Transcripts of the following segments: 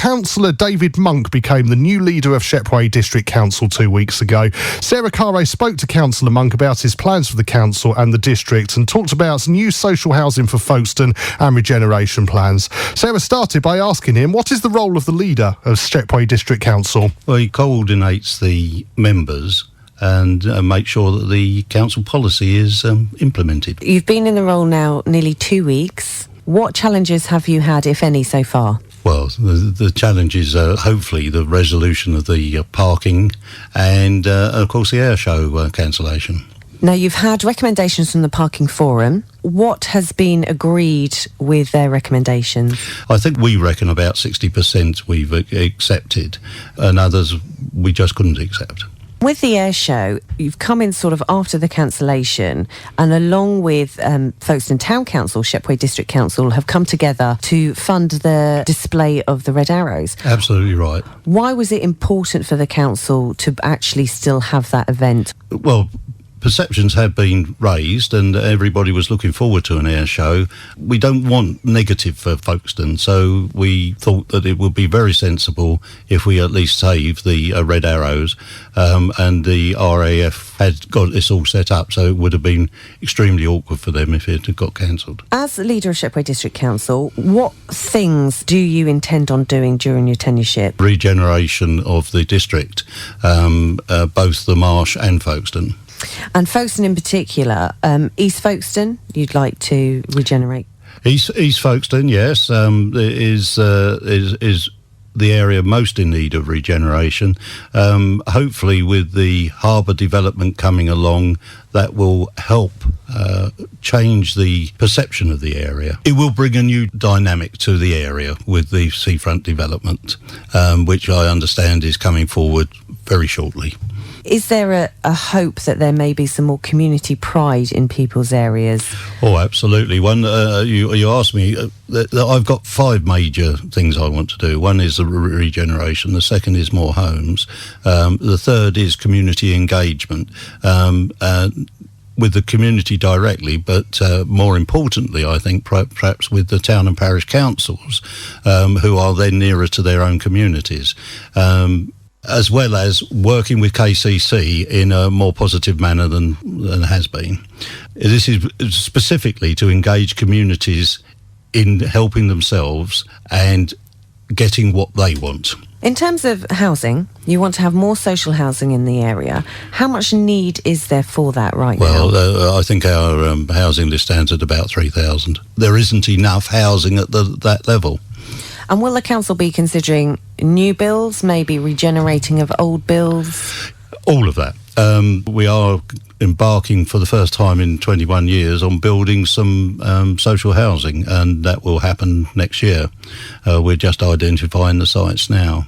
Councillor David Monk became the new leader of Shepway District Council 2 weeks ago. Sarah Carre spoke to Councillor Monk about his plans for the council and the district and talked about new social housing for Folkestone and regeneration plans. Sarah started by asking him, what is the role of the leader of Shepway District Council? Well, he coordinates the members and make sure that the council policy is implemented. You've been in the role now nearly 2 weeks. What challenges have you had, if any, so far? Well, the challenges are hopefully the resolution of the parking and, of course, the air show cancellation. Now, you've had recommendations from the Parking Forum. What has been agreed with their recommendations? I think we reckon about 60% we've accepted, and others we just couldn't accept. With the air show, you've come in sort of after the cancellation, and along with Folkestone Town Council, Shepway District Council, have come together to fund the display of the red arrows. Absolutely right. Why was it important for the council to actually still have that event? Well, perceptions have been raised and everybody was looking forward to an air show. We don't want negative for Folkestone, so we thought that it would be very sensible if we at least save the red arrows, and the RAF had got this all set up, so it would have been extremely awkward for them if it had got cancelled. As leader of Shepway District Council, what things do you intend on doing during your tenureship? Regeneration of the district, both the Marsh and Folkestone. And Folkestone in particular, East Folkestone, you'd like to regenerate? East Folkestone, yes, is the area most in need of regeneration. Hopefully with the harbour development coming along, that will help change the perception of the area. It will bring a new dynamic to the area with the seafront development, which I understand is coming forward very shortly. Is there a hope that there may be some more community pride in people's areas? Oh, absolutely. One, you asked me, I've got 5 major things I want to do. One is the regeneration, the second is more homes, the third is community engagement. With the community directly, but more importantly, I think perhaps with the town and parish councils, who are then nearer to their own communities. As well as working with KCC in a more positive manner than has been. This is specifically to engage communities in helping themselves and getting what they want. In terms of housing, you want to have more social housing in the area. How much need is there for that now? Well, I think our housing list stands at about 3,000. There isn't enough housing at that level. And will the council be considering new builds, maybe regenerating of old builds? All of that. We are embarking for the first time in 21 years on building some social housing, and that will happen next year. We're just identifying the sites now.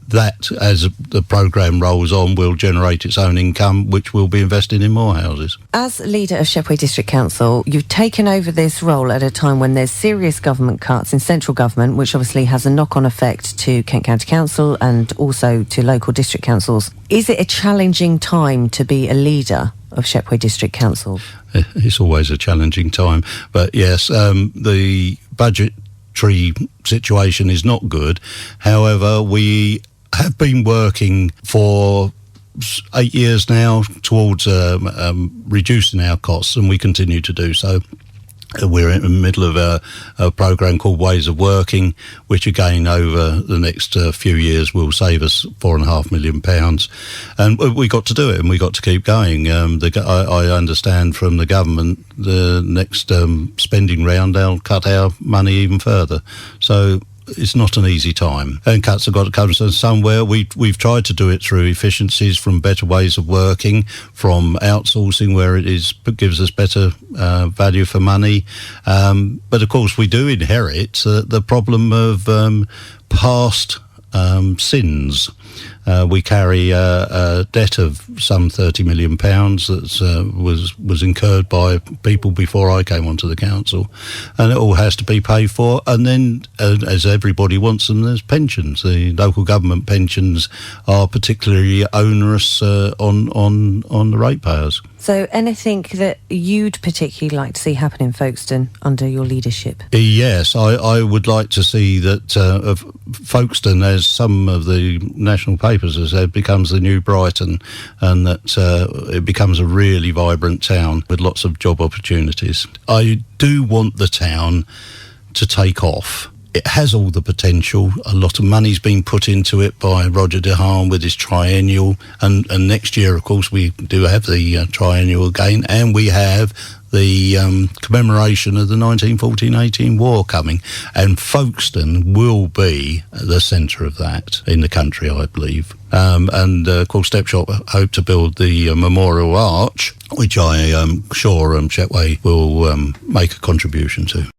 That, as the programme rolls on, will generate its own income, which will be invested in more houses. As leader of Shepway District Council, you've taken over this role at a time when there's serious government cuts in central government, which obviously has a knock-on effect to Kent County Council and also to local district councils. Is it a challenging time to be a leader of Shepway District Council? It's always a challenging time, but yes, the budgetary situation is not good. However, we have been working for 8 years now towards reducing our costs, and we continue to do so. We're in the middle of a programme called Ways of Working, which again over the next few years will save us £4.5 million. And we got to do it, and we got to keep going. I understand from the government the next spending round they'll cut our money even further. So it's not an easy time, and cuts have got to come somewhere. We've tried to do it through efficiencies, from better ways of working, from outsourcing where it gives us better value for money. But of course, we do inherit the problem of past sins. We carry a debt of some £30 million that was incurred by people before I came onto the council, and it all has to be paid for. And then, as everybody wants them, there's pensions. The local government pensions are particularly onerous on the ratepayers. So anything that you'd particularly like to see happen in Folkestone under your leadership? Yes, I would like to see that Folkestone, as some of the national papers have said, becomes the new Brighton, and that it becomes a really vibrant town with lots of job opportunities. I do want the town to take off. It has all the potential. A lot of money's been put into it by Roger DeHaan with his triennial. And next year, of course, we do have the triennial again. And we have the commemoration of the 1914-18 war coming. And Folkestone will be the centre of that in the country, I believe. And of course, Stepshop hope to build the memorial arch, which I am sure Shepway will make a contribution to.